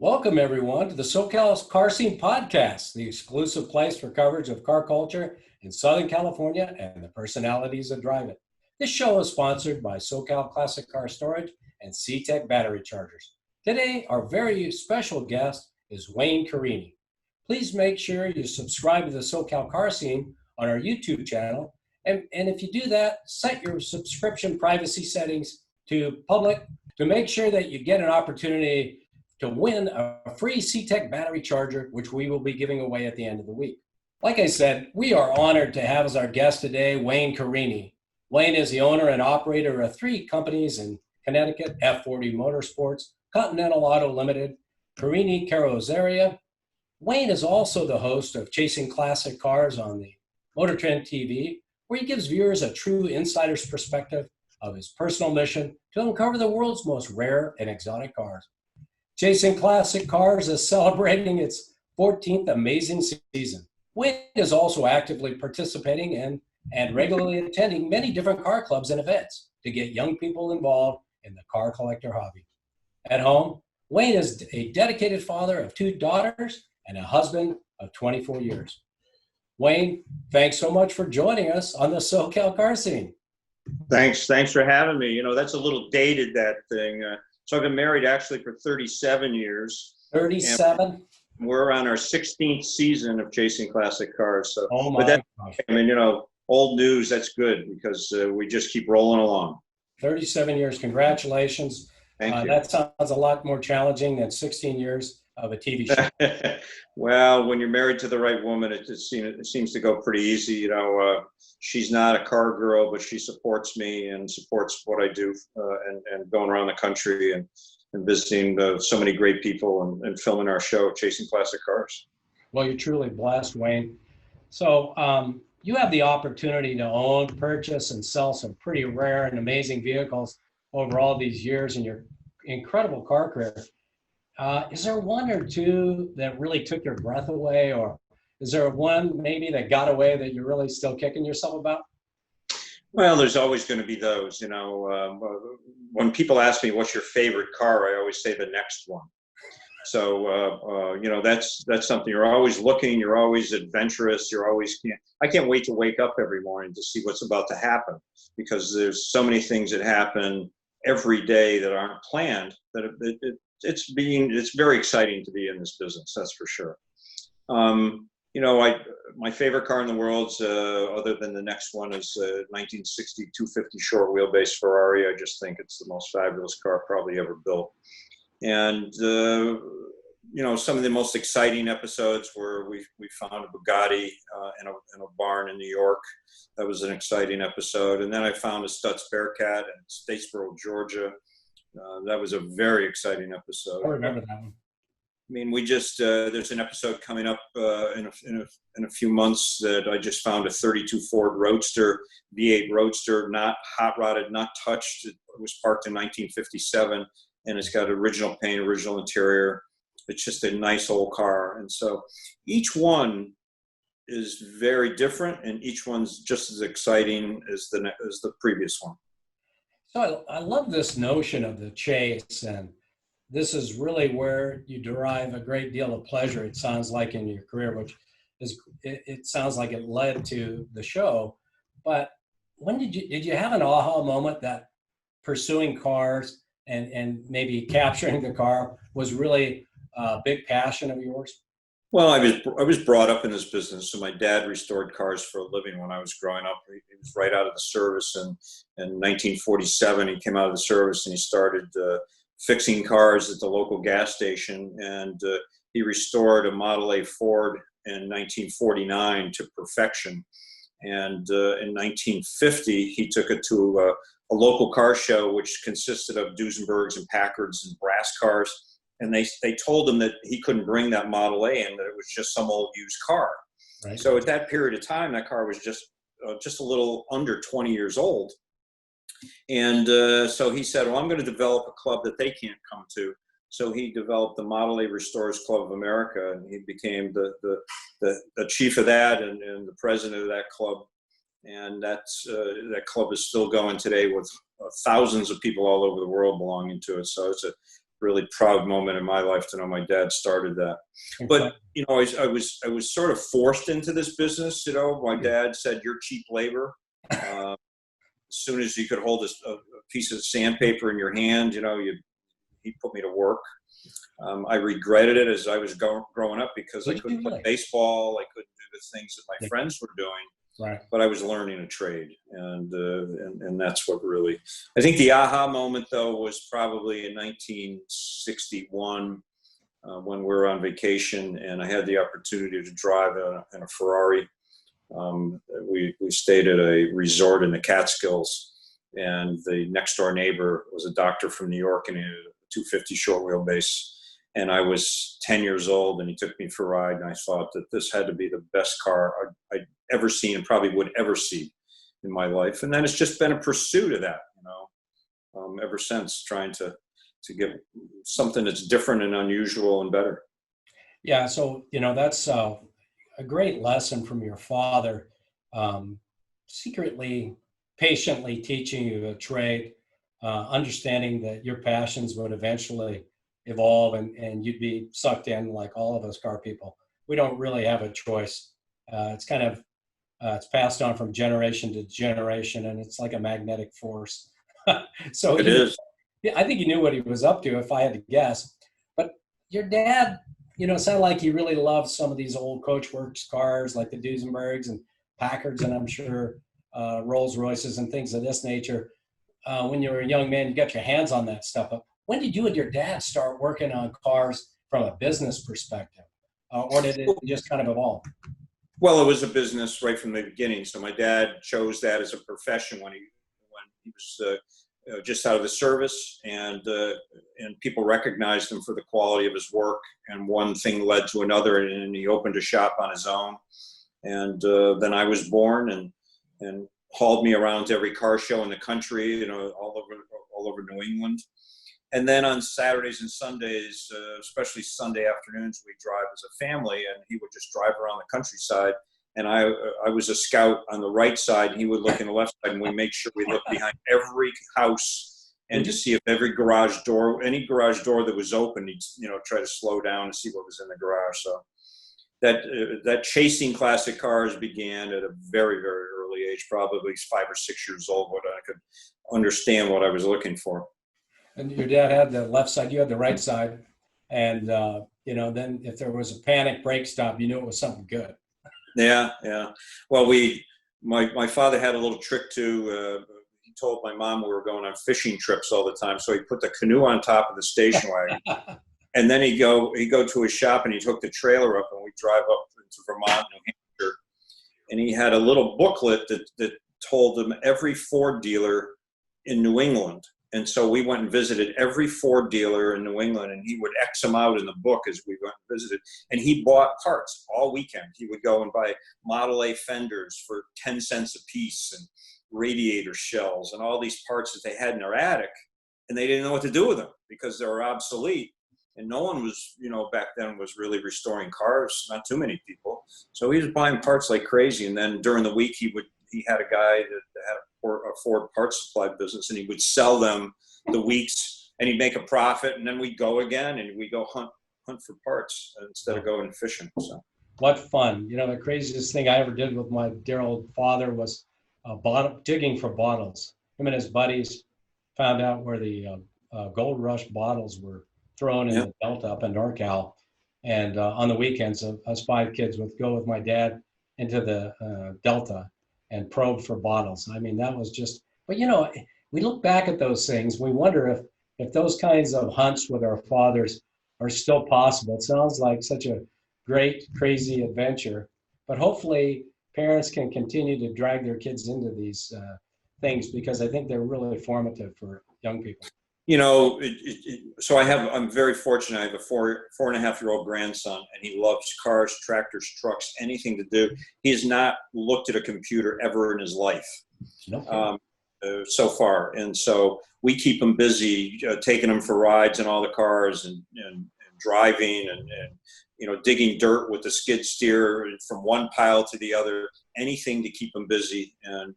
Welcome, everyone, to the Socal Car Scene Podcast, the exclusive place for coverage of car culture in Southern California and the personalities that drive it. This show is sponsored by Socal Classic Car Storage and CTEK Battery Chargers. Today, our very special guest is Wayne Carini. Please make sure you subscribe to the Socal Car Scene on our YouTube channel. And if you do that, set your subscription privacy settings to public to make sure that you get an opportunity to win a free CTEK battery charger, which we will be giving away at the end of the week. Like I said, we are honored to have as our guest today, Wayne Carini. Wayne is the owner and operator of three companies in Connecticut: F40 Motorsports, Continental Auto Limited, Carini Carrozzeria. Wayne is also the host of Chasing Classic Cars on the Motor Trend TV, where he gives viewers a true insider's perspective of his personal mission to uncover the world's most rare and exotic cars. Chasing Classic Cars is celebrating its 14th amazing season. Wayne is also actively participating in and regularly attending many different car clubs and events to get young people involved in the car collector hobby. At home, Wayne is a dedicated father of two daughters and a husband of 24 years. Wayne, thanks so much for joining us on the Socal Car Scene. Thanks for having me. You know, that's a little dated, that thing. So I've been married actually for 37 years. 37? We're on our 16th season of Chasing Classic Cars. So, oh my gosh. I mean, you know, old news, that's good because we just keep rolling along. 37 years. Congratulations. Thank you. That sounds a lot more challenging than 16 years of a TV show. Well, when you're married to the right woman, it seems to go pretty easy. You know, she's not a car girl, but she supports me and supports what I do, and going around the country and visiting so many great people and filming our show, Chasing Classic Cars. Well, you're truly blessed, Wayne. So you have the opportunity to own, purchase, and sell some pretty rare and amazing vehicles over all these years in your incredible car career. Is there one or two that really took your breath away, or is there one maybe that got away that you're really still kicking yourself about? Well, there's always going to be those, you know. When people ask me what's your favorite car, I always say the next one. So, you know, that's something. You're always looking, you're always adventurous, I can't wait to wake up every morning to see what's about to happen, because there's so many things that happen every day that aren't planned that it's very exciting to be in this business, that's for sure. You know, my favorite car in the world, other than the next one, is a 1960 250 short wheelbase Ferrari. I just think it's the most fabulous car probably ever built. And you know, some of the most exciting episodes were we found a Bugatti in a barn in New York. That was an exciting episode. And then I found a Stutz Bearcat in Statesboro, Georgia. That was a very exciting episode. I remember that one. I mean, we just there's an episode coming up in a few months that I just found a 32 Ford Roadster, V8 Roadster, not hot rodded, not touched. It was parked in 1957, and it's got original paint, original interior. It's just a nice old car, and so each one is very different, and each one's just as exciting as the previous one. So I love this notion of the chase, and this is really where you derive a great deal of pleasure, it sounds like, in your career, which is, it sounds like it led to the show. But when did you have an aha moment that pursuing cars and maybe capturing the car was really a big passion of yours? Well, I was brought up in this business. So my dad restored cars for a living when I was growing up. He was right out of the service, and in 1947 he came out of the service and he started fixing cars at the local gas station, and he restored a Model A Ford in 1949 to perfection. And in 1950 he took it to a local car show which consisted of Duesenbergs and Packards and brass cars. And they told him that he couldn't bring that Model A in, that it was just some old used car. Right. So at that period of time, that car was just a little under 20 years old. And so he said, well, I'm going to develop a club that they can't come to. So he developed the Model A Restorers Club of America, and he became the chief of that and the president of that club. And that club is still going today with thousands of people all over the world belonging to it. So it's a really proud moment in my life to know my dad started that. But, you know, I was sort of forced into this business. You know, my dad said, "You're cheap labor." As soon as you could hold a piece of sandpaper in your hand, you know, he put me to work. I regretted it as I was growing up because I couldn't play baseball. I couldn't do the things that my friends were doing. Right. But I was learning a trade, and that's what really. I think the aha moment, though, was probably in 1961 when we were on vacation, and I had the opportunity to drive in a Ferrari. We stayed at a resort in the Catskills, and the next door neighbor was a doctor from New York, and he had a 250 short wheelbase. And I was 10 years old, and he took me for a ride, and I thought that this had to be the best car I'd ever seen and probably would ever see in my life. And then it's just been a pursuit of that, you know, ever since, trying to get something that's different and unusual and better. Yeah, so, you know, that's a great lesson from your father, secretly, patiently teaching you a trade, understanding that your passions would eventually evolve and you'd be sucked in like all of us car people. We don't really have a choice. It's kind of, it's passed on from generation to generation, and it's like a magnetic force. So It is. I think he knew what he was up to, if I had to guess. But your dad, you know, sounded like he really loved some of these old Coachworks cars, like the Duesenbergs and Packards, and I'm sure Rolls Royces and things of this nature. When you were a young man, you got your hands on that stuff. But when did you and your dad start working on cars from a business perspective? Or did it just kind of evolve? Well, it was a business right from the beginning. So my dad chose that as a profession when he was just out of the service, and people recognized him for the quality of his work. And one thing led to another, and he opened a shop on his own. And then I was born, and hauled me around to every car show in the country, you know, all over New England. And then on Saturdays and Sundays, especially Sunday afternoons, we drive as a family, and he would just drive around the countryside. And I was a scout on the right side, and he would look in the left side, and we make sure we look behind every house and to see if every garage door, any garage door that was open, he'd, you know, try to slow down and see what was in the garage. So that chasing classic cars began at a very, very early age, probably 5 or 6 years old, when I could understand what I was looking for. And your dad had the left side, you had the right side. And, you know, then if there was a panic brake stop, you knew it was something good. Yeah, yeah. Well, my father had a little trick too. He told my mom we were going on fishing trips all the time. So he put the canoe on top of the station wagon. And then he'd go to his shop, and he'd hook the trailer up, and we'd drive up into Vermont, New Hampshire. And he had a little booklet that told him every Ford dealer in New England. And so we went and visited every Ford dealer in New England, and he would X them out in the book as we went and visited. And he bought parts all weekend. He would go and buy Model A fenders for 10 cents a piece, and radiator shells, and all these parts that they had in their attic, and they didn't know what to do with them because they were obsolete. And no one was, you know, back then was really restoring cars, not too many people. So he was buying parts like crazy. And then during the week, he had a guy that had a Ford parts supply business, and he would sell them the weeks, and he'd make a profit. And then we'd go again, and we'd go hunt for parts instead of going fishing. So What fun. You know, the craziest thing I ever did with my dear old father was digging for bottles. Him and his buddies found out where the Gold Rush bottles were thrown in the Delta up in NorCal. And on the weekends, us 5 kids would go with my dad into the Delta and probe for bottles. I mean, that was just, but you know, we look back at those things, we wonder if those kinds of hunts with our fathers are still possible. It sounds like such a great, crazy adventure, but hopefully parents can continue to drag their kids into these things, because I think they're really formative for young people. You know, so I'm very fortunate. I have a 4.5-year-old grandson, and he loves cars, tractors, trucks, anything to do. He has not looked at a computer ever in his life, so far. And so we keep him busy, taking him for rides in all the cars, and driving, and you know, digging dirt with the skid steer from one pile to the other, anything to keep him busy. And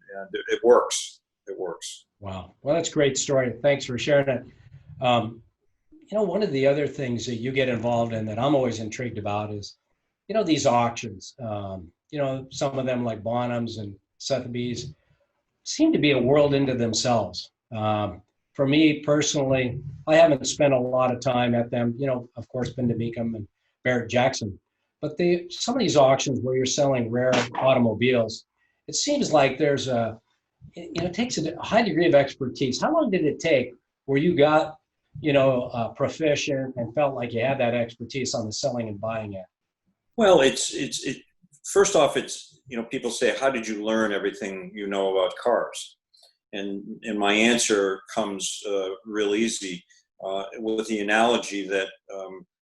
it works. It works. Wow. Well, that's a great story. Thanks for sharing it. one of the other things that you get involved in that I'm always intrigued about is, these auctions. Some of them like Bonhams and Sotheby's seem to be a world into themselves. For me personally, I haven't spent a lot of time at them. Of course, been to Meekum and Barrett Jackson, but some of these auctions where you're selling rare automobiles, it seems like it takes a high degree of expertise. How long did it take where you got, proficient and felt like you had that expertise on the selling and buying it? Well, first off, people say, how did you learn everything you know about cars? And my answer comes real easy with the analogy that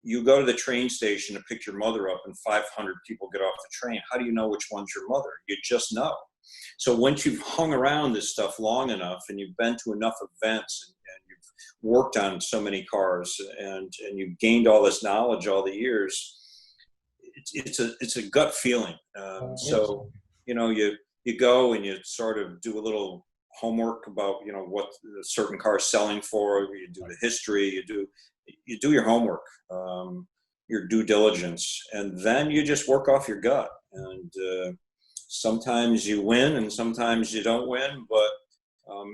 you go to the train station to pick your mother up and 500 people get off the train. How do you know which one's your mother? You just know. So once you've hung around this stuff long enough and you've been to enough events and you've worked on so many cars and you've gained all this knowledge all the years, it's a gut feeling. So, you go and you sort of do a little homework about, what a certain car is selling for. You do the history, you do your homework, your due diligence, and then you just work off your gut. And sometimes you win and sometimes you don't win, but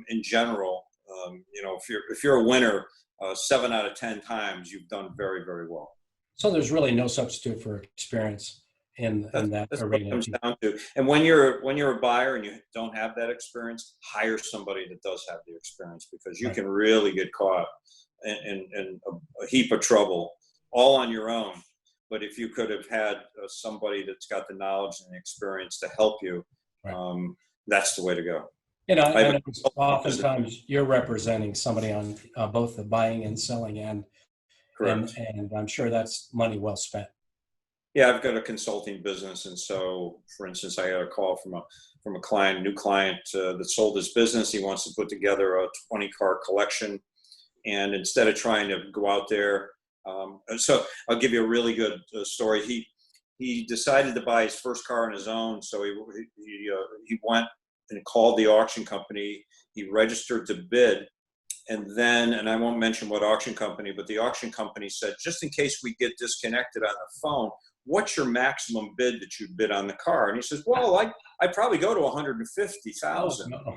in general, if you're a winner 7 out of 10 times, you've done very, very well. So there's really no substitute for experience in that that's arena. What it comes down to. And when you're a buyer and you don't have that experience, hire somebody that does have the experience, because you can really get caught in a heap of trouble all on your own. But if you could have had somebody that's got the knowledge and the experience to help you, that's the way to go. And oftentimes you're representing somebody on both the buying and selling end. Correct. And I'm sure that's money well spent. Yeah, I've got a consulting business, and so, for instance, I got a call from a new client that sold his business. He wants to put together a 20-car collection, and instead of trying to go out there, so I'll give you a really good story. He decided to buy his first car on his own, so he went and called the auction company. He registered to bid. And I won't mention what auction company, but the auction company said, just in case we get disconnected on the phone, what's your maximum bid that you bid on the car? And he says, well, I'd probably go to 150,000. Oh, no.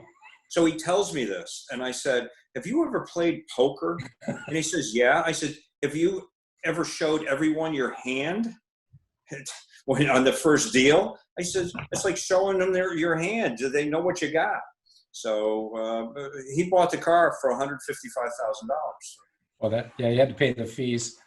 So he tells me this. And I said, have you ever played poker? And he says, yeah. I said, have you ever showed everyone your hand on the first deal? I said, it's like showing them your hand. Do they know what you got? So he bought the car for $155,000. Well, you had to pay the fees.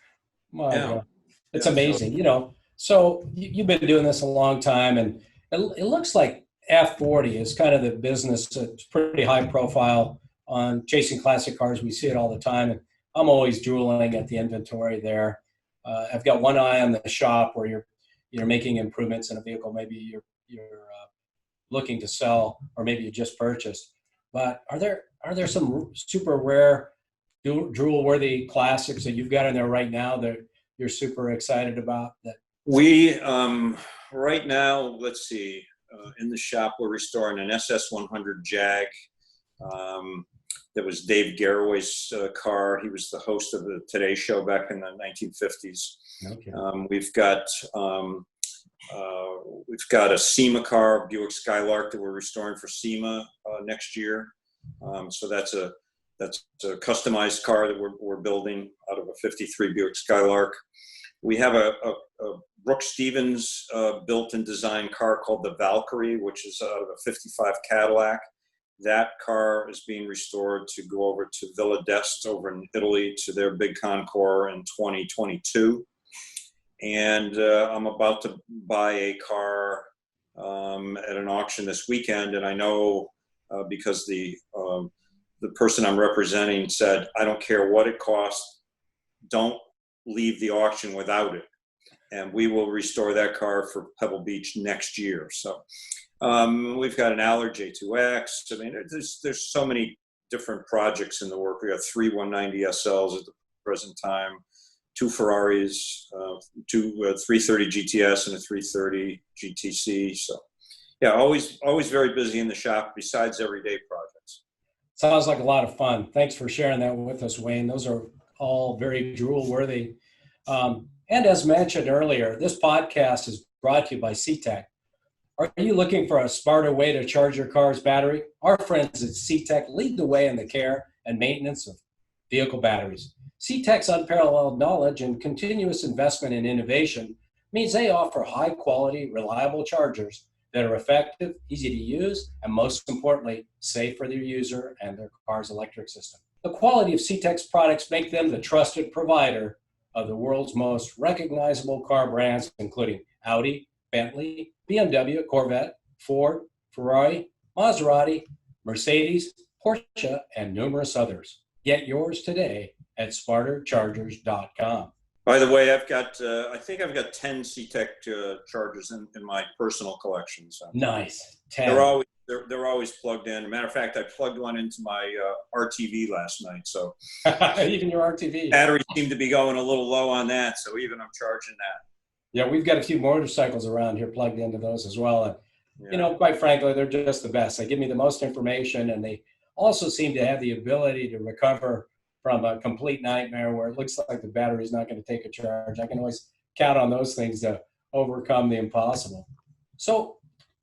Well, it's Yeah, amazing, So you've been doing this a long time, and it looks like F40 is kind of the business that's pretty high profile on chasing classic cars. We see it all the time, and I'm always drooling at the inventory there. I've got one eye on the shop where you're making improvements in a vehicle. Maybe you're looking to sell, or maybe you just purchased. But are there some super rare, drool-worthy classics that you've got in there right now that you're super excited about? That we right now, let's see, in the shop we're restoring an SS100 Jag. That was Dave Garraway's car. He was the host of the Today Show back in the 1950s. Okay. We've got a SEMA car, Buick Skylark, that we're restoring for SEMA next year. So that's a customized car that we're building out of a '53 Buick Skylark. We have a Brooks Stevens built and designed car called the Valkyrie, which is out of a '55 Cadillac. That car is being restored to go over to Villa d'Este over in Italy to their big concours in 2022. And I'm about to buy a car at an auction this weekend, and I know because the person I'm representing said, I don't care what it costs, don't leave the auction without it. And we will restore that car for Pebble Beach next year. So we've got an Allard J2X. I mean, there's so many different projects in the work. We got 3 190 SLs at the present time, 2 Ferraris, 2 330 GTS and a 330 GTC. So yeah, always very busy in the shop besides everyday projects. Sounds like a lot of fun. Thanks for sharing that with us, Wayne. Those are all very drool-worthy. And as mentioned earlier, this podcast is brought to you by CTEK. Are you looking for a smarter way to charge your car's battery? Our friends at CTEK lead the way in the care and maintenance of vehicle batteries. CTEK's unparalleled knowledge and continuous investment in innovation means they offer high-quality, reliable chargers that are effective, easy to use, and most importantly, safe for their user and their car's electric system. The quality of CTEK's products make them the trusted provider of the world's most recognizable car brands, including Audi, Bentley, BMW, Corvette, Ford, Ferrari, Maserati, Mercedes, Porsche, and numerous others. Get yours today at smarterchargers.com. By the way, I've got, I think I've got 10 CTEK chargers in my personal collection. So. Nice. 10. They're always plugged in. Matter of fact, I plugged one into my RTV last night. So even your RTV. Batteries seem to be going a little low on that. So even I'm charging that. Yeah, we've got a few motorcycles around here plugged into those as well. And, you know, quite frankly, they're just the best. They give me the most information, and they also seem to have the ability to recover from a complete nightmare where it looks like the battery's not going to take a charge. I can always count on those things to overcome the impossible. So,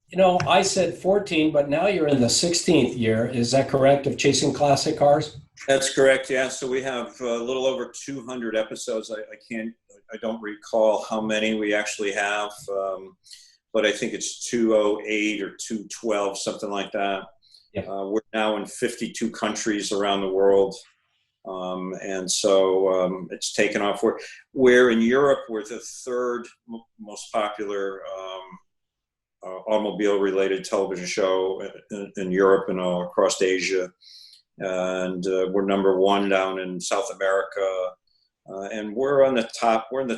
you know, I said 14, but now you're in the 16th year. Is that correct, of chasing classic cars? That's correct, yeah. So we have a little over 200 episodes. I don't recall how many we actually have, but I think it's 208 or 212, something like that. Yeah. We're now in 52 countries around the world. And so it's taken off. We're in Europe, we're the third most popular automobile-related television show in Europe and across Asia. And we're number one down in South America. And we're in the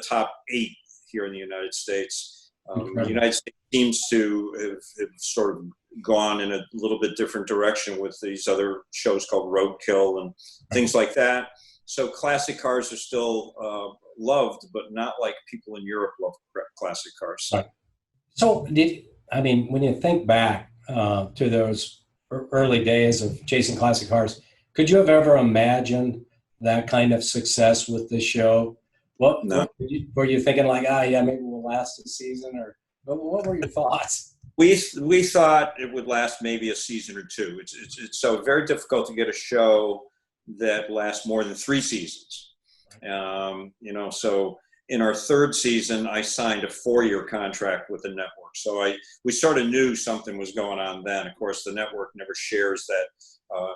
top 8 here in the United States. The United States seems to have sort of gone in a little bit different direction with these other shows called Roadkill and things like that. So classic cars are still loved, but not like people in Europe love classic cars. So when you think back to those early days of chasing classic cars, could you have ever imagined that kind of success with this show? What were you thinking, like, maybe we'll last a season, or what were your thoughts? We thought it would last maybe a season or two. It's so very difficult to get a show that lasts more than 3 seasons. So in our 3rd season, I signed a 4-year contract with the network. So we sort of knew something was going on then. Of course, the network never shares that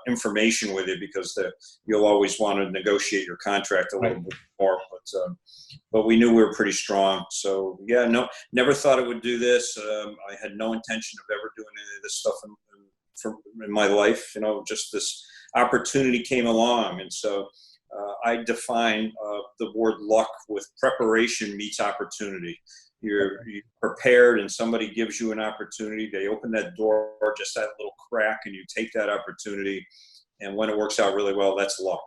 information with you because you'll always want to negotiate your contract a little bit more. But we knew we were pretty strong. So yeah, never thought it would do this. I had no intention of ever doing any of this stuff in my life. Just this opportunity came along, and so I define the word luck with preparation meets opportunity. You're prepared, and somebody gives you an opportunity. They open that door, just that little crack, and you take that opportunity. And when it works out really well, that's luck.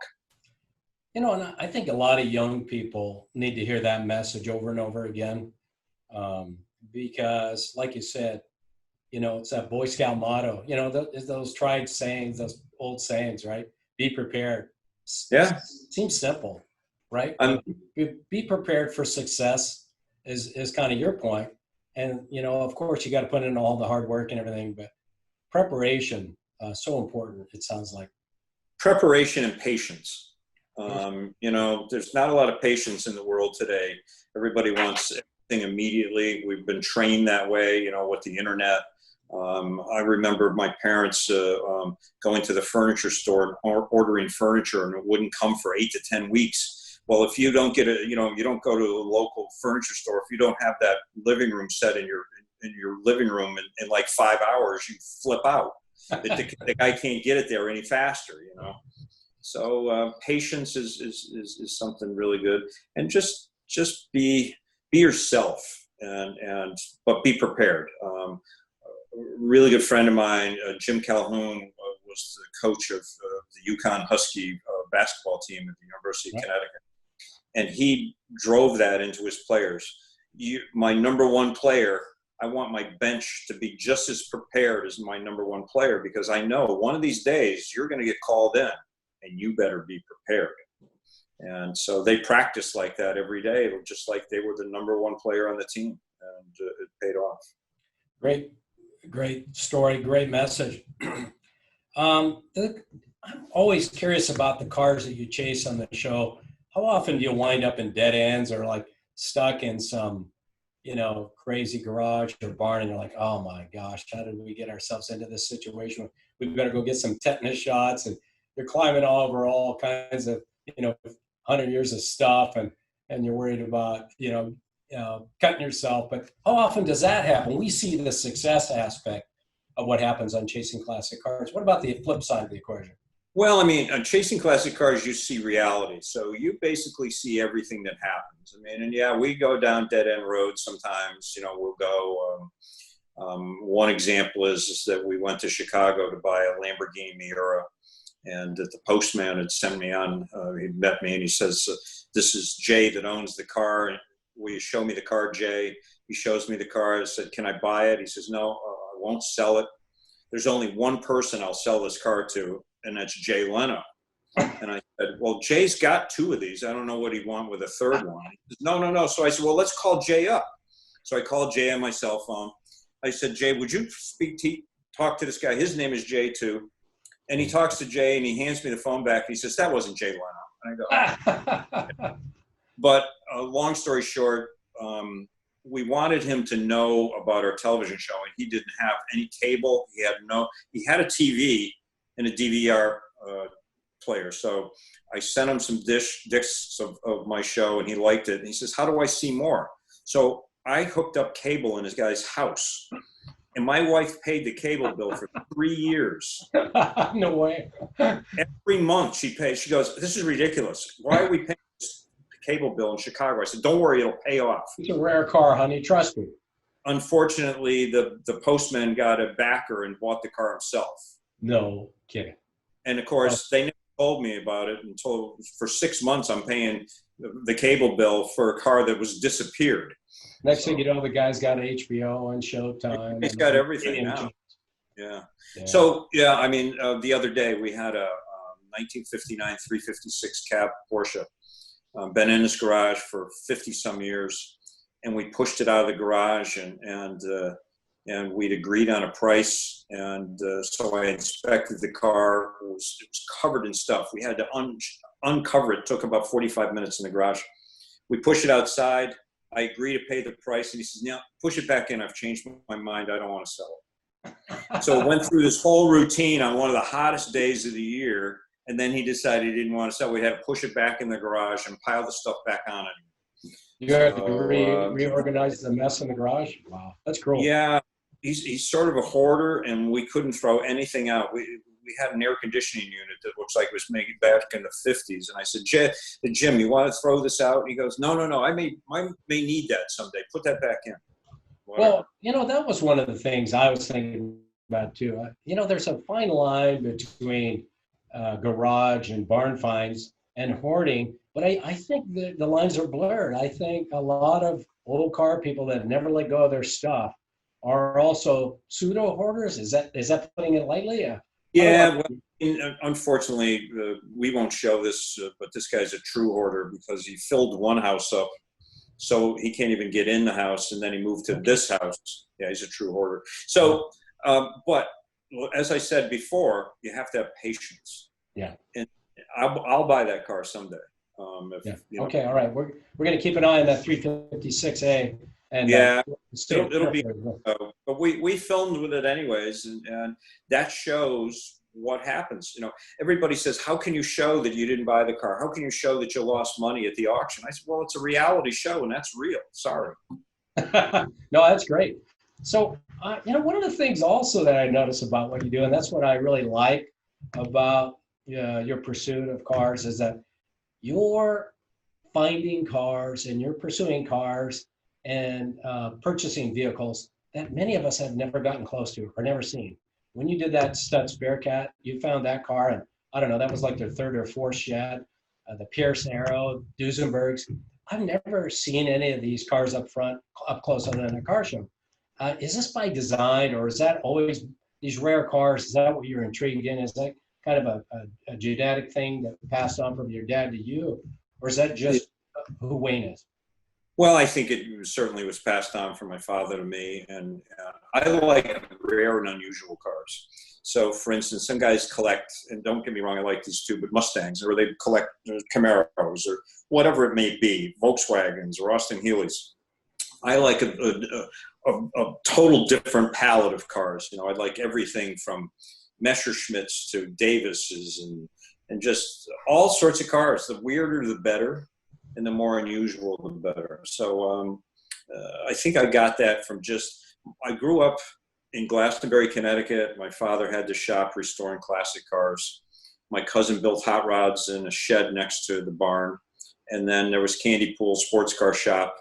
And I think a lot of young people need to hear that message over and over again, because, like you said, it's that Boy Scout motto. Those tried sayings, those old sayings, right? Be prepared. Yeah, seems simple, right? Be prepared for success is kind of your point. And of course, you got to put in all the hard work and everything, but preparation so important. It sounds like preparation and patience. There's not a lot of patience in the world today. Everybody wants everything immediately. We've been trained that way, with the internet. I remember my parents going to the furniture store and ordering furniture, and it wouldn't come for 8 to 10 weeks. Well, if you don't get you don't go to a local furniture store, if you don't have that living room set in your living room in like 5 hours, you flip out. The guy can't get it there any faster, So patience is something really good, and just be beyourself, but be prepared. A really good friend of mine, Jim Calhoun, was the coach of the Yukon Husky basketball team at the University of Connecticut, and he drove that into his players. My number one player, I want my bench to be just as prepared as my number one player, because I know one of these days you're going to get called in, and you better be prepared. And so they practiced like that every day, just like they were the #1 player on the team, and it paid off. Great story, great message. I'm always curious about the cars that you chase on the show. How often do you wind up in dead ends or like stuck in some, crazy garage or barn, and you're like, oh my gosh, how did we get ourselves into this situation? We better go get some tetanus shots, and you're climbing over all kinds of, 100 years of stuff, and you're worried about, cutting yourself. But how often does that happen? We see the success aspect of what happens on chasing classic cars. What about the flip side of the equation? Well, I mean, on chasing classic cars, you see reality. So you basically see everything that happens. I mean, and yeah, we go down dead end roads sometimes. We'll go. One example is that we went to Chicago to buy a Lamborghini Miura, and the postman had sent me on. He met me and he says, "This is Jay that owns the car. Will you show me the car, Jay?" He shows me the car. I said, "Can I buy it?" He says, "No, I won't sell it. There's only one person I'll sell this car to, and that's Jay Leno." And I said, "Well, Jay's got 2 of these. I don't know what he'd want with a 3rd one." He says, No. So I said, "Well, let's call Jay up." So I called Jay on my cell phone. I said, "Jay, would you talk to this guy? His name is Jay too." And he talks to Jay and he hands me the phone back. And he says, "That wasn't Jay Leno." And I go, But long story short, we wanted him to know about our television show, and he didn't have any cable. He had a TV and a DVR player. So I sent him some discs of my show, and he liked it. And he says, "How do I see more?" So I hooked up cable in his guy's house, and my wife paid the cable bill for 3 years. No way. Every month she paid. She goes, "This is ridiculous. Why are we paying this cable bill in Chicago?" I said, "Don't worry, it'll pay off." It's a rare car, honey. Trust me. Unfortunately, the postman got a backer and bought the car himself. No kidding. And of course, they never told me about it until for 6 months I'm paying the cable bill for a car that was disappeared. Next thing you know, the guy's got HBO and Showtime. He's got everything now. Yeah. So, yeah, I mean, the other day we had a 1959 356 cab Porsche. Been in this garage for 50 some years, and we pushed it out of the garage, and we'd agreed on a price. And so I inspected the car. It was covered in stuff. We had to uncover it. It took about 45 minutes in the garage. We pushed it outside. I agree to pay the price, and he says, "Now push it back in. I've changed my mind. I don't want to sell it." So it went through this whole routine on one of the hottest days of the year, and then he decided he didn't want to sell. We had to push it back in the garage and pile the stuff back on it. You have to reorganize the mess in the garage? Wow, that's cool. Yeah, he's sort of a hoarder, and we couldn't throw anything out. We had an air conditioning unit that looks like it was made back in the 50s. And I said, Jim, you want to throw this out? And he goes, no, I may need that someday. Put that back in. Whatever. Well, that was one of the things I was thinking about too. There's a fine line between garage and barn finds and hoarding, but I think the lines are blurred. I think a lot of old car people that never let go of their stuff are also pseudo hoarders. Is that putting it lightly? Yeah, well, unfortunately, we won't show this, but this guy's a true hoarder because he filled one house up, so he can't even get in the house, and then he moved to this house. Yeah, he's a true hoarder. So, but as I said before, you have to have patience. Yeah. And I'll buy that car someday. Okay, all right. We're going to keep an eye on that 356A. And yeah, it'll be. But we filmed with it anyways, and that shows what happens. Everybody says, "How can you show that you didn't buy the car? How can you show that you lost money at the auction?" I said, "Well, it's a reality show, and that's real. Sorry." No, that's great. So, one of the things also that I notice about what you do, and that's what I really like about your pursuit of cars, is that you're finding cars and you're pursuing cars and purchasing vehicles that many of us have never gotten close to or never seen. When you did that Stutz Bearcat, you found that car, and I don't know, that was like their 3rd or 4th shed, the Pierce Arrow, Duesenbergs. I've never seen any of these cars up close other than a car show. Is this by design, or is that always these rare cars? Is that what you're intrigued in? Is that kind of a genetic thing that passed on from your dad to you? or is that just who Wayne is? Well, I think it certainly was passed on from my father to me, and I like rare and unusual cars. So, for instance, some guys collect, and don't get me wrong, I like these too, but Mustangs, or they collect Camaros, or whatever it may be, Volkswagens or Austin Healey's. I like a total different palette of cars. You know, I like everything from Messerschmitts to Davises and just all sorts of cars. The weirder, the better. And the more unusual, the better. So I think I got that from I grew up in Glastonbury, Connecticut. My father had the shop restoring classic cars. My cousin built hot rods in a shed next to the barn. And then there was Candy Pool Sports Car Shop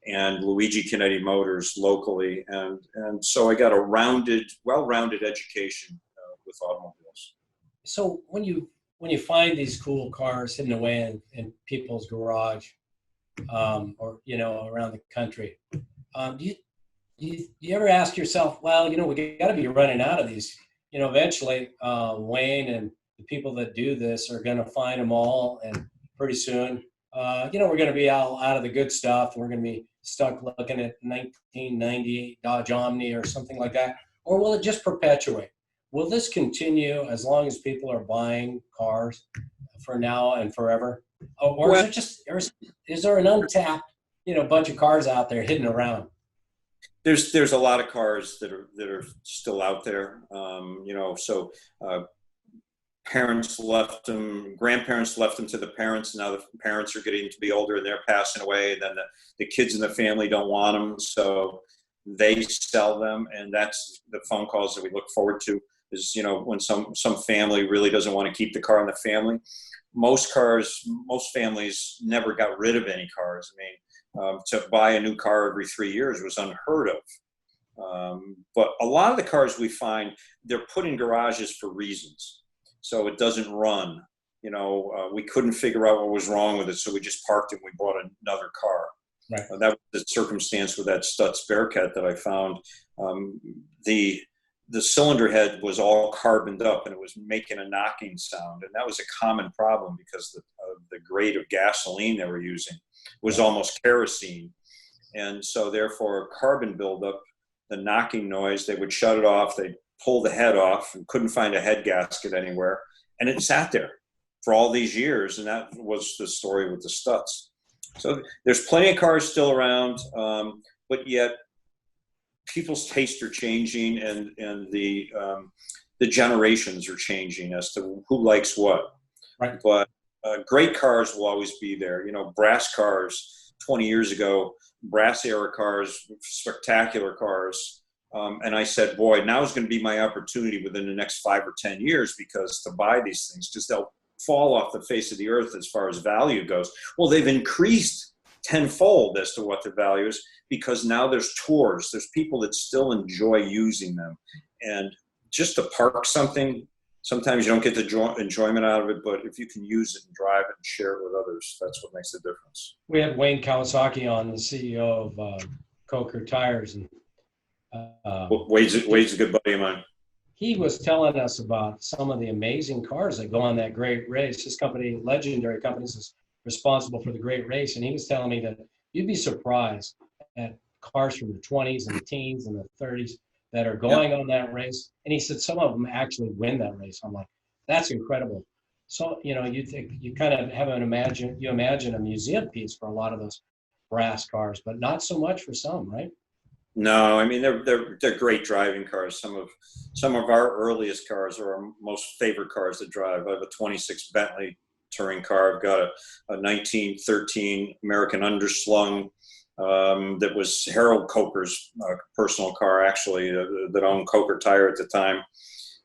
and Luigi Canetti Motors locally. And so I got a well-rounded education with automobiles. So when you find these cool cars hidden away in people's garage, or, you know, around the country, do you ever ask yourself, well, you know, we got to be running out of these, you know, eventually Wayne and the people that do this are going to find them all. And pretty soon, you know, we're going to be out of the good stuff. And we're going to be stuck looking at 1998 Dodge Omni or something like that. Or will it just perpetuate? Will this continue as long as people are buying cars for now and forever? Or is there an untapped, you know, bunch of cars out there hidden around? There's a lot of cars that are still out there. You know, so parents left them, grandparents left them to the parents. Now the parents are getting to be older and they're passing away. And then the kids in the family don't want them, so they sell them. And that's the phone calls that we look forward to. Is, you know, when some family really doesn't want to keep the car in the family. Most families never got rid of any cars. I mean, to buy a new car every 3 years was unheard of. But a lot of the cars we find, they're put in garages for reasons. So it doesn't run. You know, we couldn't figure out what was wrong with it, so we just parked it and we bought another car. Right. That was the circumstance with that Stutz Bearcat that I found. The cylinder head was all carboned up and it was making a knocking sound. And that was a common problem because the grade of gasoline they were using was almost kerosene. And so therefore carbon buildup, the knocking noise, they would shut it off. They'd pull the head off and couldn't find a head gasket anywhere. And it sat there for all these years. And that was the story with the Stutz. So there's plenty of cars still around, but yet people's tastes are changing, and the generations are changing as to who likes what. Right. But great cars will always be there. You know, brass cars 20 years ago, brass era cars, spectacular cars. And I said, boy, now is going to be my opportunity within the next 5 or 10 years because to buy these things, because they'll fall off the face of the earth as far as value goes. Well, they've increased tenfold as to what the value is, because now there's tours, there's people that still enjoy using them. And just to park something, sometimes you don't get the enjoyment out of it, but if you can use it and drive it and share it with others, that's what makes the difference. We had Wayne Kawasaki on, the CEO of Coker Tires. And Wade's a good buddy of mine. He was telling us about some of the amazing cars that go on that great race. His company, Legendary Companies, is responsible for the great race. And he was telling me that you'd be surprised at cars from the 20s and the teens and the 30s that are going on that race. And he said some of them actually win that race. I'm like, that's incredible. So, you know, you kind of imagine a museum piece for a lot of those brass cars, but not so much for some, right? No, I mean, they're great driving cars. Some of our earliest cars are our most favorite cars to drive. I have a 26 Bentley touring car. I've got a 1913 American Underslung that was Harold Coker's personal car, actually, that owned Coker Tire at the time.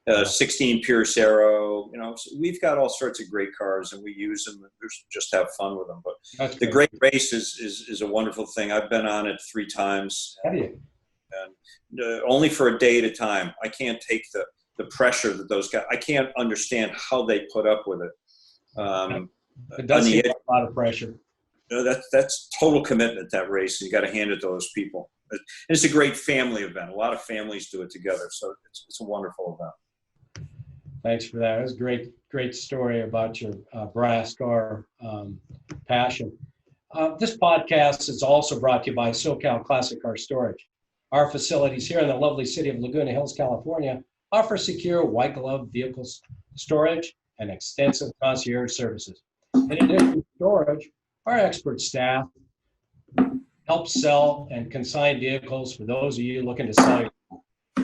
16 Pierce Arrow. You know, so we've got all sorts of great cars, and we use them and just have fun with them. But that's the great race is a wonderful thing. I've been on it 3 times. Have you? And only for a day at a time. I can't take the pressure that those guys. I can't understand how they put up with it. It does seem a lot of pressure. That's total commitment, that race. You got to hand it to those people. It's a great family event. A lot of families do it together, so it's a wonderful event. Thanks for that. It was a great story about your brass car passion. This podcast is also brought to you by Socal Classic Car Storage. Our facilities here in the lovely city of Laguna Hills, California, offer secure white glove vehicle storage and extensive concierge services. In addition to storage, our expert staff helps sell and consign vehicles for those of you looking to sell.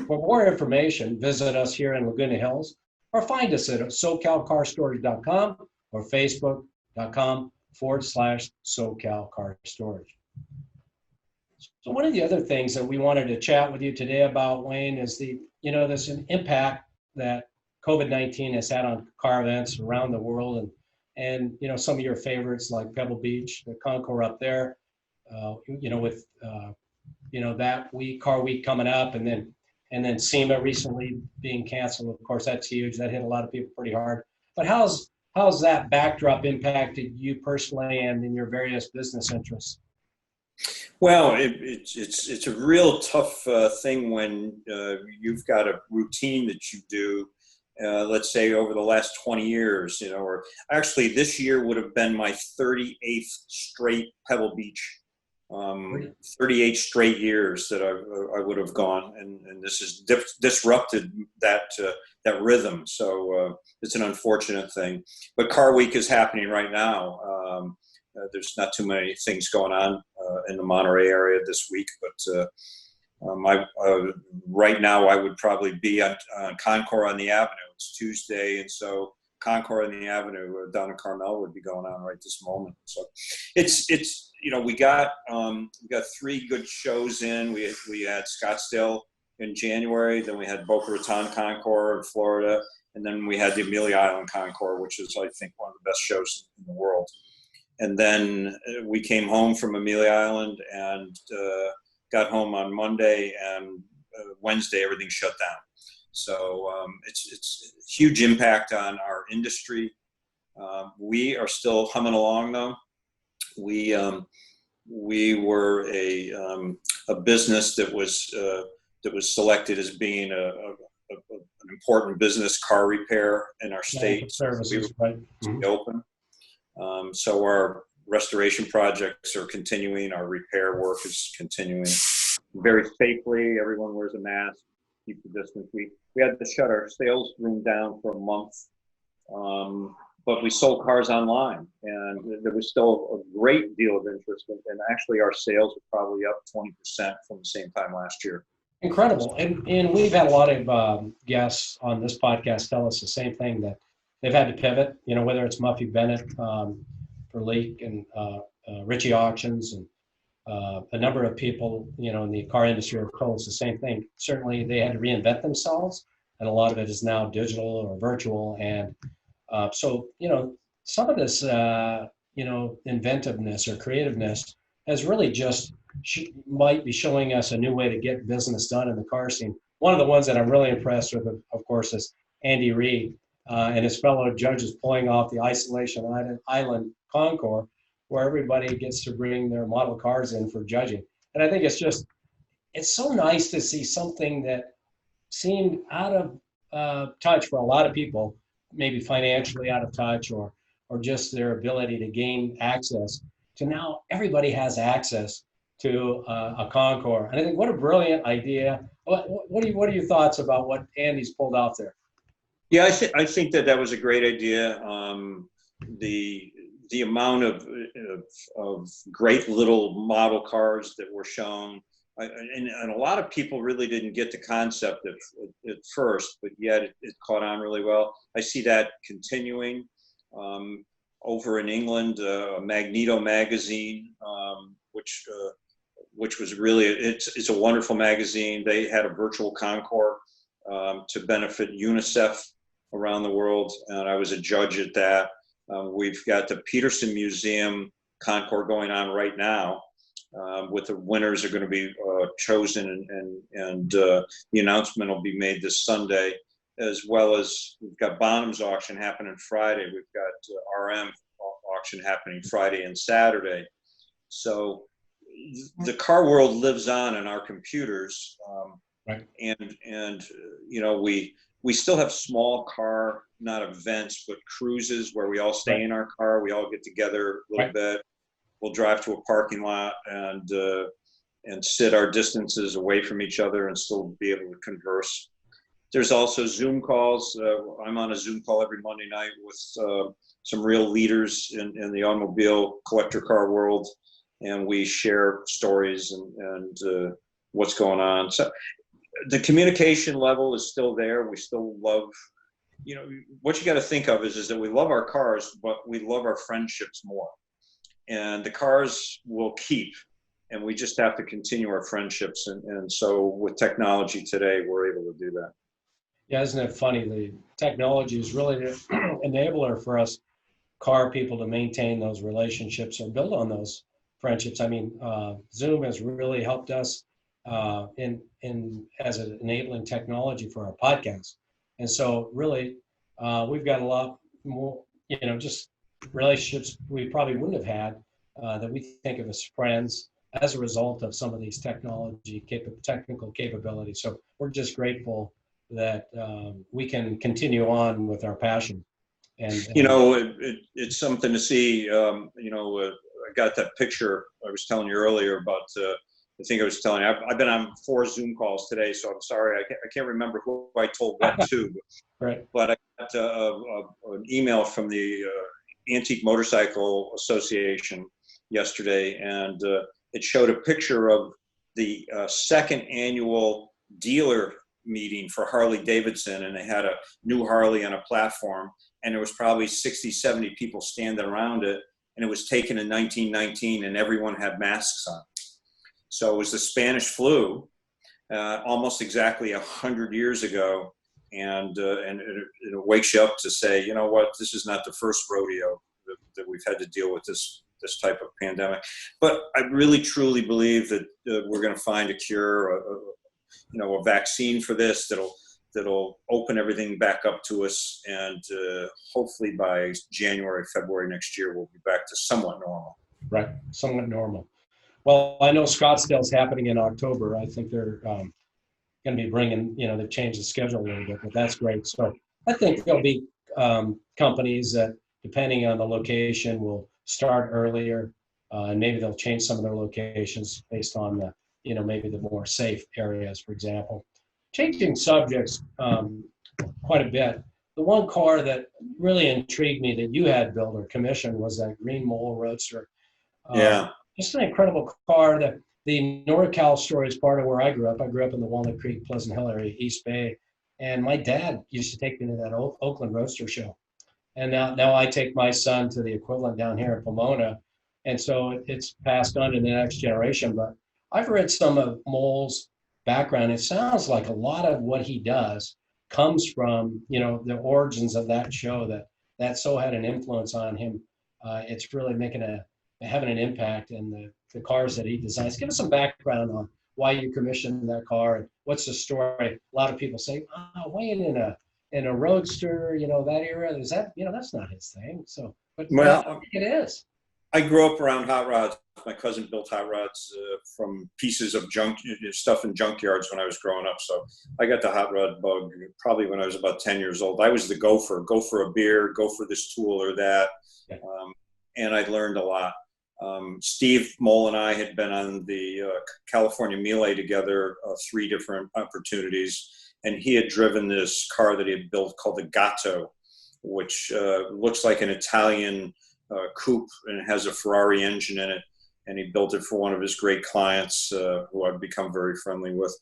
For more information, visit us here in Laguna Hills or find us at socalcarstorage.com or facebook.com/SoCal Car Storage. So one of the other things that we wanted to chat with you today about, Wayne, is this impact that COVID-19 has had on car events around the world, and some of your favorites like Pebble Beach, the concours up there, with that week, Car Week coming up, and then SEMA recently being canceled. Of course, that's huge. That hit a lot of people pretty hard. But how's that backdrop impacted you personally and in your various business interests? Well, it's a real tough thing when you've got a routine that you do, let's say over the last 20 years, or actually this year would have been my 38th straight Pebble Beach. 38 straight years that I would have gone, and this has disrupted that rhythm. So it's an unfortunate thing. But Car Week is happening right now. There's not too many things going on in the Monterey area this week, but right now I would probably be on Concours on the Avenue. It's Tuesday, and so Concours on the Avenue down in Carmel would be going on right this moment. So it's we got 3 good shows in. We had Scottsdale in January, then we had Boca Raton Concours in Florida, and then we had the Amelia Island Concours, which is, I think, one of the best shows in the world. And then we came home from Amelia Island and got home on Monday, and Wednesday everything shut down. So it's a huge impact on our industry. We are still humming along, though. We were a business that was selected as being an important business, car repair in our state. Services, right? Open. So our restoration projects are continuing. Our repair work is continuing very safely. Everyone wears a mask, keep the distance. We had to shut our sales room down for a month, but we sold cars online, and there was still a great deal of interest. And actually, our sales were probably up 20% from the same time last year. Incredible. And we've had a lot of guests on this podcast tell us the same thing, that they've had to pivot, whether it's Muffy Bennett for Leak and Ritchie Auctions, and a number of people, in the car industry have told us the same thing. Certainly they had to reinvent themselves, and a lot of it is now digital or virtual. And so, some of this, inventiveness or creativeness has really just might be showing us a new way to get business done in the car scene. One of the ones that I'm really impressed with, of course, is Andy Reid and his fellow judges pulling off the Isolation Island Concours, where everybody gets to bring their model cars in for judging. And I think it's so nice to see something that seemed out of touch for a lot of people, maybe financially out of touch or just their ability to gain access, to now everybody has access to a concours. And I think what a brilliant idea. What are your thoughts about what Andy's pulled out there? Yeah, I think that was a great idea. The amount of great little model cars that were shown, and a lot of people really didn't get the concept at first, but yet it caught on really well. I see that continuing. Over in England, Magneto magazine, which was really, it's a wonderful magazine. They had a virtual concours to benefit UNICEF around the world, and I was a judge at that. We've got the Peterson Museum concours going on right now, with the winners are going to be chosen, and the announcement will be made this Sunday, as well as we've got Bonham's auction happening Friday. We've got RM auction happening Friday and Saturday. So the car world lives on in our computers, right. And We still have small car, not events, but cruises where we all stay in our car. We all get together a little bit. We'll drive to a parking lot and sit our distances away from each other and still be able to converse. There's also Zoom calls. I'm on a Zoom call every Monday night with some real leaders in the automobile collector car world, and we share stories and what's going on. So the communication level is still there. We still love, what you got to think of is that we love our cars, but we love our friendships more. And the cars will keep, and we just have to continue our friendships. And so with technology today, we're able to do that. Yeah, isn't it funny? The technology is really an enabler for us car people to maintain those relationships or build on those friendships. I mean, Zoom has really helped us in as an enabling technology for our podcast. And so really, we've got a lot more, just relationships we probably wouldn't have had that we think of as friends as a result of some of these technical capabilities. So we're just grateful that we can continue on with our passion. And it's something to see. I got that picture I was telling you earlier about. I think I was telling you, I've been on 4 Zoom calls today, so I'm sorry. I can't remember who I told what to. Right. But I got an email from the Antique Motorcycle Association yesterday, and it showed a picture of the second annual dealer meeting for Harley Davidson, and they had a new Harley on a platform, and there was probably 60, 70 people standing around it, and it was taken in 1919, and everyone had masks on. So it was the Spanish flu, almost exactly 100 years ago, and it wakes you up to say, you know what, this is not the first rodeo that we've had to deal with this type of pandemic. But I really truly believe that we're going to find a cure, a vaccine for this that'll open everything back up to us, and hopefully by January, February next year, we'll be back to somewhat normal. Right, somewhat normal. Well, I know Scottsdale's happening in October. I think they're going to be bringing, they've changed the schedule a little bit, but that's great. So I think there'll be companies that, depending on the location, will start earlier, and maybe they'll change some of their locations based on the, maybe the more safe areas, for example. Changing subjects quite a bit. The one car that really intrigued me that you had built or commissioned was that green mole Roadster. Yeah. Just an incredible car. The NorCal story is part of where I grew up. I grew up in the Walnut Creek, Pleasant Hill area, East Bay. And my dad used to take me to that Oakland Roadster show. And now I take my son to the equivalent down here in Pomona. And so it's passed on to the next generation. But I've read some of Mole's background. It sounds like a lot of what he does comes from, the origins of that show that so had an influence on him. It's really having an impact in the cars that he designs. Give us some background on why you commissioned that car and what's the story. A lot of people say, Wayne in a Roadster, that era, is that, that's not his thing. So, but I think it is. I grew up around hot rods. My cousin built hot rods from pieces of junk stuff in junkyards when I was growing up. So I got the hot rod bug probably when I was about 10 years old. I was the gopher, go for a beer, go for this tool or that. Yeah. And I learned a lot. Steve Mole and I had been on the California Melee together 3 different opportunities, and he had driven this car that he had built called the Gatto, which looks like an Italian coupe, and it has a Ferrari engine in it, and he built it for one of his great clients who I've become very friendly with.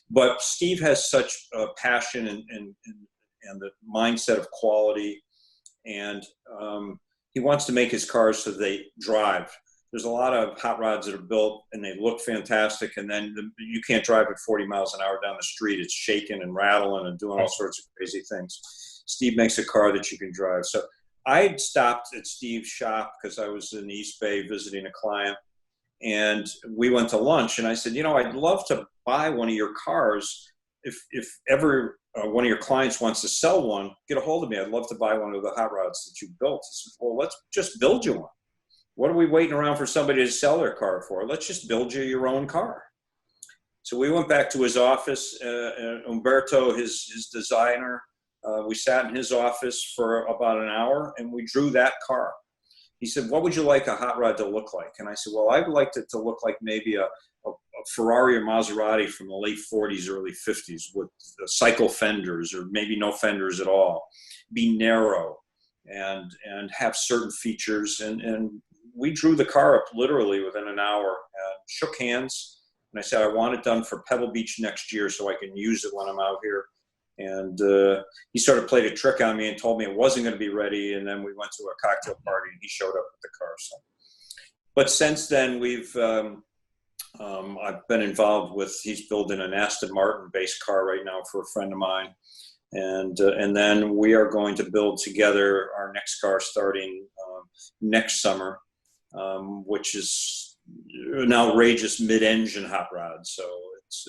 But Steve has such a passion and the mindset of quality, and he wants to make his cars so they drive. There's a lot of hot rods that are built and they look fantastic, and then you can't drive at 40 miles an hour down the street. It's shaking and rattling and doing all sorts of crazy things. Steve makes a car that you can drive. So I stopped at Steve's shop because I was in East Bay visiting a client, and we went to lunch, and I said, I'd love to buy one of your cars. If ever one of your clients wants to sell one, get a hold of me. I'd love to buy one of the hot rods that you built. He said, well, let's just build you one. What are we waiting around for somebody to sell their car for? Let's just build you your own car. So we went back to his office, Umberto, his designer. We sat in his office for about an hour and we drew that car. He said, what would you like a hot rod to look like? And I said, well, I'd like it to look like maybe a Ferrari or Maserati from the late 40s, early 50s with cycle fenders or maybe no fenders at all, be narrow and have certain features. And we drew the car up literally within an hour and shook hands. And I said, I want it done for Pebble Beach next year so I can use it when I'm out here. And he sort of played a trick on me and told me it wasn't going to be ready. And then we went to a cocktail party and he showed up with the car. So, but since then I've been involved with, he's building an Aston Martin based car right now for a friend of mine. And then we are going to build together our next car starting next summer, which is an outrageous mid-engine hot rod. So it's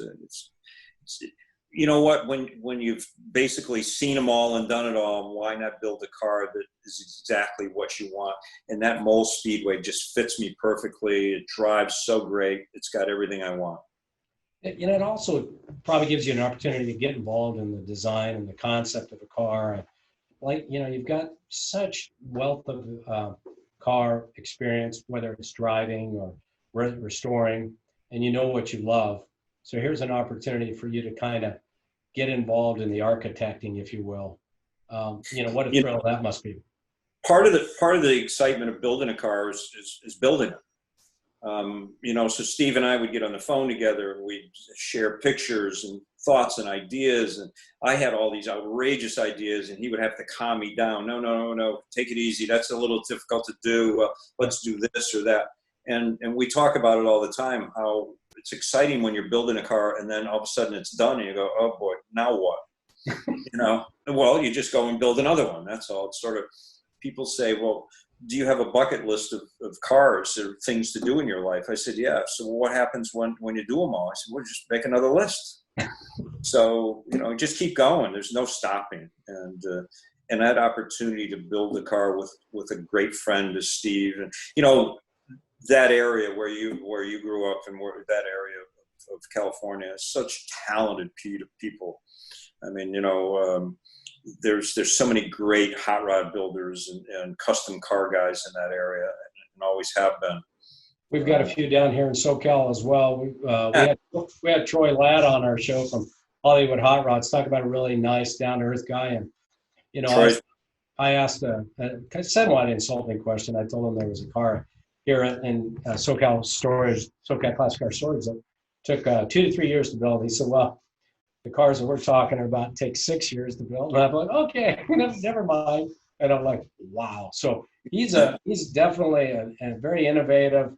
you know what, when you've basically seen them all and done it all, why not build a car that is exactly what you want? And that Mole Speedway just fits me perfectly. It drives so great. It's got everything I want. You know, it also probably gives you an opportunity to get involved in the design and the concept of a car. Like, you know, you've got such wealth of car experience, whether it's driving or restoring, and you know what you love. So here's an opportunity for you to kind of get involved in the architecting, if you will. You know, what a thrill that must be. Part of the excitement of building a car is building it. You know, so Steve and I would get on the phone together and we'd share pictures and thoughts and ideas. And I had all these outrageous ideas and he would have to calm me down. No, take it easy. That's a little difficult to do. Let's do this or that. And we talk about it all the time, how it's exciting when you're building a car and then all of a sudden it's done and you go, oh boy, now what? You know, well, you just go and build another one. That's all. It's sort of, people say, well, do you have a bucket list of cars or things to do in your life? I said, yeah. So what happens when you do them all? I said, well, just make another list. So, you know, just keep going. There's no stopping. And that opportunity to build a car with a great friend is Steve. And, you know, that area where you grew up and that area of California is such talented people. I mean, you know, there's so many great hot rod builders and custom car guys in that area and always have been. We've got a few down here in Socal as well. We had Troy Ladd on our show from Hollywood Hot Rods, talk about a really nice down to earth guy. And, you know, I asked I said one insulting question. I told him there was a car here in Socal Classic Car Storage that took 2 to 3 years to build. He said, well, the cars that we're talking about take 6 years to build. And I'm like, okay, never mind. And I'm like, wow. So he's definitely a very innovative,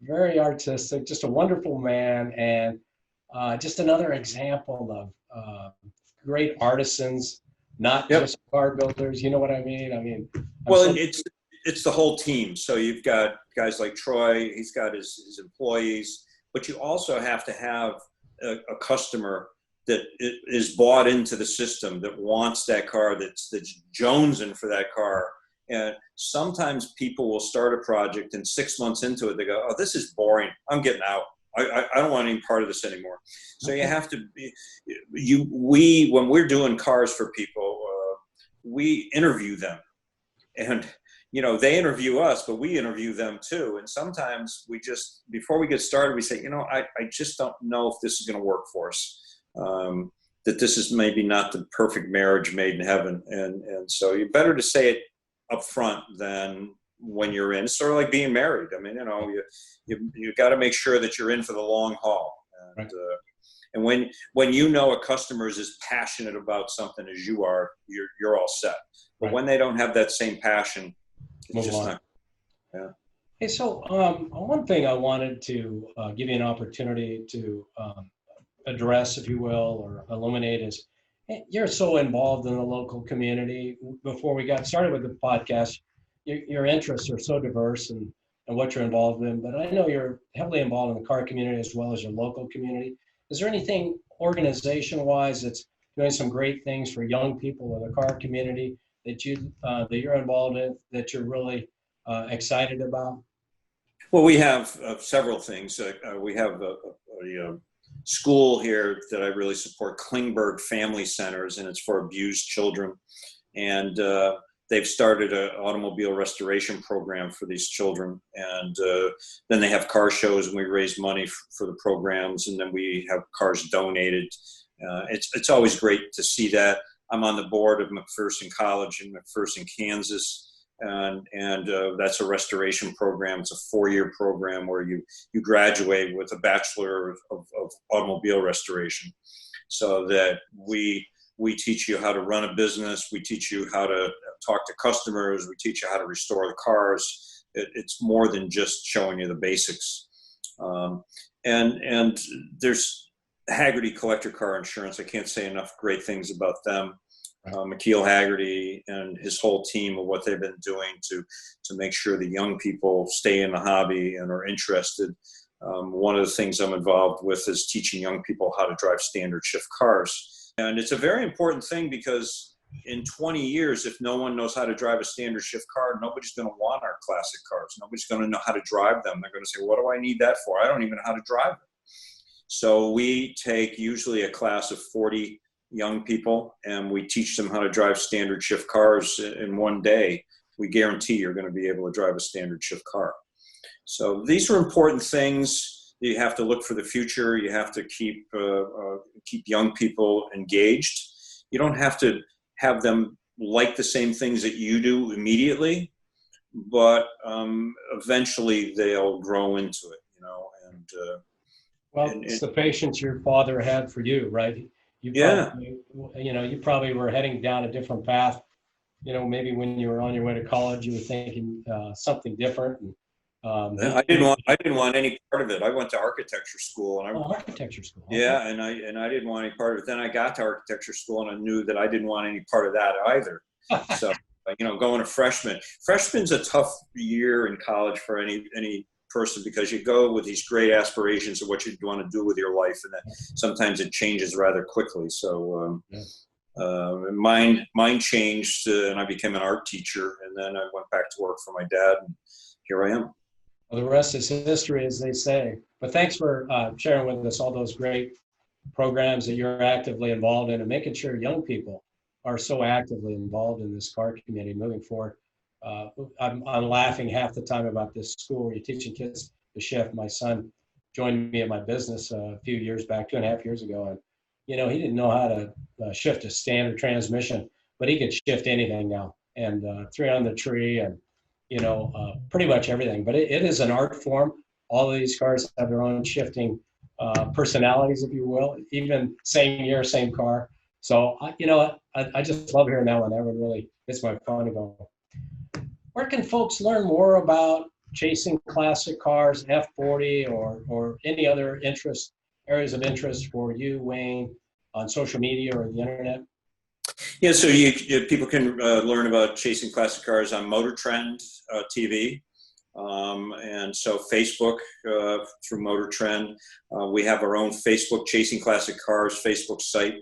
very artistic, just a wonderful man, and just another example of great artisans, not just car builders. You know what I mean? Well, it's the whole team. So you've got guys like Troy, he's got his employees, but you also have to have a customer that is bought into the system, that wants that car, that's jonesing for that car. And sometimes people will start a project and 6 months into it, they go, oh, this is boring. I'm getting out. I don't want any part of this anymore. So you have to be, when we're doing cars for people, we interview them. And, you know, they interview us, but we interview them too. And sometimes before we get started, we say, you know, I just don't know if this is going to work for us. That this is maybe not the perfect marriage made in heaven. And so you're better to say it up front than when you're in. It's sort of like being married. I mean, you know, you got to make sure that you're in for the long haul. And, and when you know a customer is as passionate about something as you are, you're all set. But when they don't have that same passion, it's just not. Yeah. Hey, so one thing I wanted to give you an opportunity to address, if you will, or illuminate is, you're so involved in the local community. Before we got started with the podcast, your interests are so diverse and what you're involved in, but I know you're heavily involved in the car community as well as your local community. Is there anything organization-wise that's doing some great things for young people in the car community that you're involved in, that you're really excited about? Well, we have several things. We have school here that I really support, Klingberg Family Centers, and it's for abused children. And they've started an automobile restoration program for these children. And then they have car shows, and we raise money for the programs, and then we have cars donated. It's always great to see that. I'm on the board of McPherson College in McPherson, Kansas. And that's a restoration program. It's a 4-year program where you graduate with a Bachelor of Automobile Restoration, so that we teach you how to run a business. We teach you how to talk to customers. We teach you how to restore the cars. It's more than just showing you the basics. And there's Haggerty Collector Car Insurance. I can't say enough great things about them. McKeel Haggerty and his whole team of what they've been doing to make sure the young people stay in the hobby and are interested. One of the things I'm involved with is teaching young people how to drive standard shift cars. And it's a very important thing, because in 20 years, if no one knows how to drive a standard shift car, nobody's going to want our classic cars. Nobody's going to know how to drive them. They're going to say, what do I need that for? I don't even know how to drive them. So we take usually a class of 40 young people, and we teach them how to drive standard shift cars in one day. We guarantee you're going to be able to drive a standard shift car. So these are important things. You have to look for the future. You have to keep young people engaged. You don't have to have them like the same things that you do immediately, but eventually they'll grow into it, you know. And well, it's the patience your father had for you, right? You probably, you probably were heading down a different path. You know, maybe when you were on your way to college, you were thinking something different. And, I didn't want any part of it. I went to architecture school, and architecture school. Okay. Yeah, and I didn't want any part of it. Then I got to architecture school, and I knew that I didn't want any part of that either. So, going to freshman's a tough year in college for any person, because you go with these great aspirations of what you want to do with your life, and then sometimes it changes rather quickly. So mine changed, and I became an art teacher, and then I went back to work for my dad, and here I am. Well, the rest is history, as they say. But thanks for sharing with us all those great programs that you're actively involved in, and making sure young people are so actively involved in this car community moving forward. I'm laughing half the time about this school where you're teaching kids to shift. My son joined me at my business a few years back, 2.5 years ago, and he didn't know how to shift a standard transmission, but he could shift anything now, and 300 tree, and pretty much everything. But it is an art form. All of these cars have their own shifting personalities, if you will, even same year, same car. So I just love hearing that one. That one really hits my funny bone. Where can folks learn more about chasing classic cars, F40, or any other areas of interest for you, Wayne, on social media or the internet? Yeah, so people can learn about chasing classic cars on Motor Trend TV, and so Facebook through Motor Trend. We have our own Facebook Chasing Classic Cars Facebook site.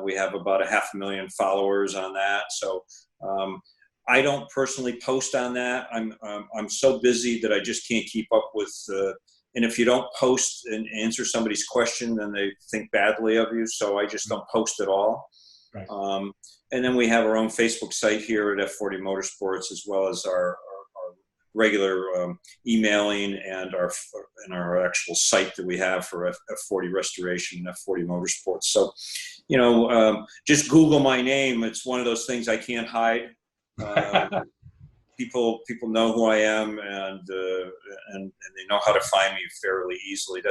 We have about 500,000 followers on that. So I don't personally post on that. I'm so busy that I just can't keep up with. And if you don't post and answer somebody's question, then they think badly of you. So I just don't post at all. Right. And then we have our own Facebook site here at F40 Motorsports, as well as our regular emailing and our actual site that we have for F40 Restoration and F40 Motorsports. So, just Google my name. It's one of those things I can't hide. People know who I am, and they know how to find me fairly easily.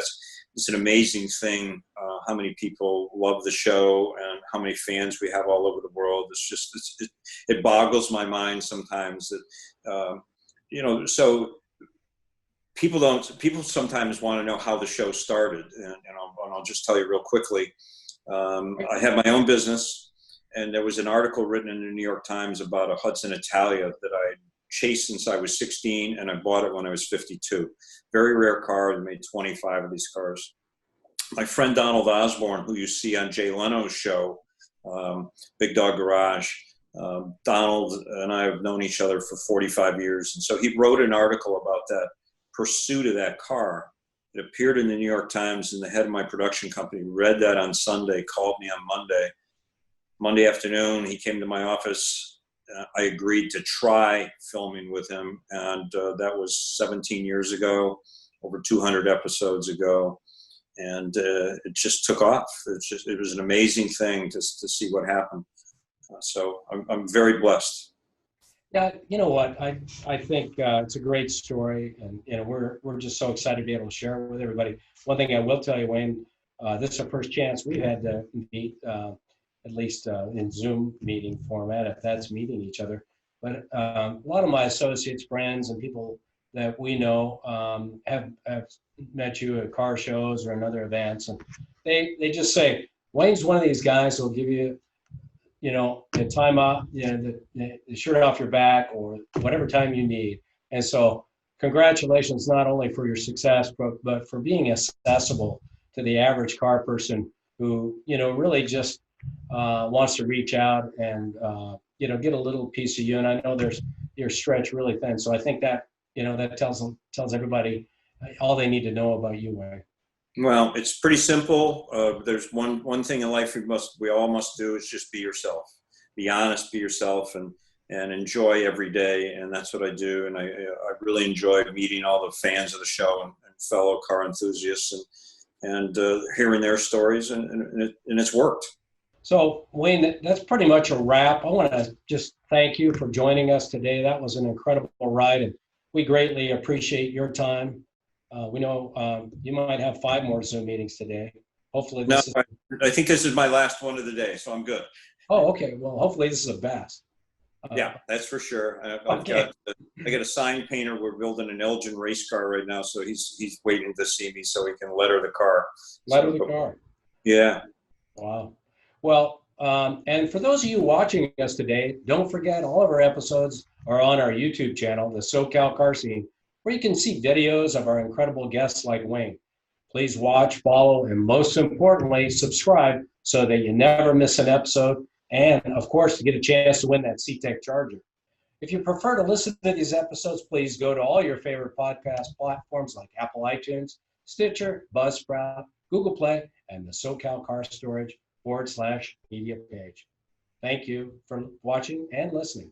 It's an amazing thing how many people love the show and how many fans we have all over the world. It boggles my mind sometimes that so people sometimes want to know how the show started, and I'll just tell you real quickly. I have my own business, and there was an article written in the New York Times about a Hudson Italia that I chased since I was 16, and I bought it when I was 52. Very rare car. I made 25 of these cars. My friend Donald Osborne, who you see on Jay Leno's show, Big Dog Garage, Donald and I have known each other for 45 years. And so he wrote an article about that pursuit of that car. It appeared in the New York Times, and the head of my production company read that on Sunday, called me on Monday. Monday afternoon, he came to my office. I agreed to try filming with him, and that was 17 years ago, over 200 episodes ago, and it just took off. It was an amazing thing to see what happened. So I'm very blessed. Yeah, you know what? I think it's a great story, and we're just so excited to be able to share it with everybody. One thing I will tell you, Wayne, this is the first chance we've had to meet, at least in Zoom meeting format, if that's meeting each other. But a lot of my associates, friends, and people that we know have met you at car shows or in other events, and they just say Wayne's one of these guys who'll give you, the time off, the shirt off your back or whatever time you need. And so congratulations, not only for your success, but for being accessible to the average car person who, really just wants to reach out and, get a little piece of you. And I know you're stretched really thin. So I think that, that tells everybody all they need to know about you, Wayne. Well, it's pretty simple. There's one thing in life we all must do is just be yourself. Be honest, be yourself, and enjoy every day. And that's what I do. And I really enjoy meeting all the fans of the show and fellow car enthusiasts and hearing their stories, and it's worked. So Wayne, that's pretty much a wrap. I want to just thank you for joining us today. That was an incredible ride, and we greatly appreciate your time. We know you might have 5 more Zoom meetings today. Hopefully this is... I think this is my last one of the day, so I'm good. Oh, okay. Well, hopefully this is the best. Yeah, that's for sure. I got a sign painter. We're building an Elgin race car right now, so he's waiting to see me so he can letter the car. Letter the car. Yeah. Wow. Well, and for those of you watching us today, don't forget all of our episodes are on our YouTube channel, the Socal Car Scene, where you can see videos of our incredible guests like Wayne. Please watch, follow, and most importantly, subscribe so that you never miss an episode. And of course, to get a chance to win that CTEK Charger. If you prefer to listen to these episodes, please go to all your favorite podcast platforms like Apple iTunes, Stitcher, Buzzsprout, Google Play, and the Socal Car Storage /media page. Thank you for watching and listening.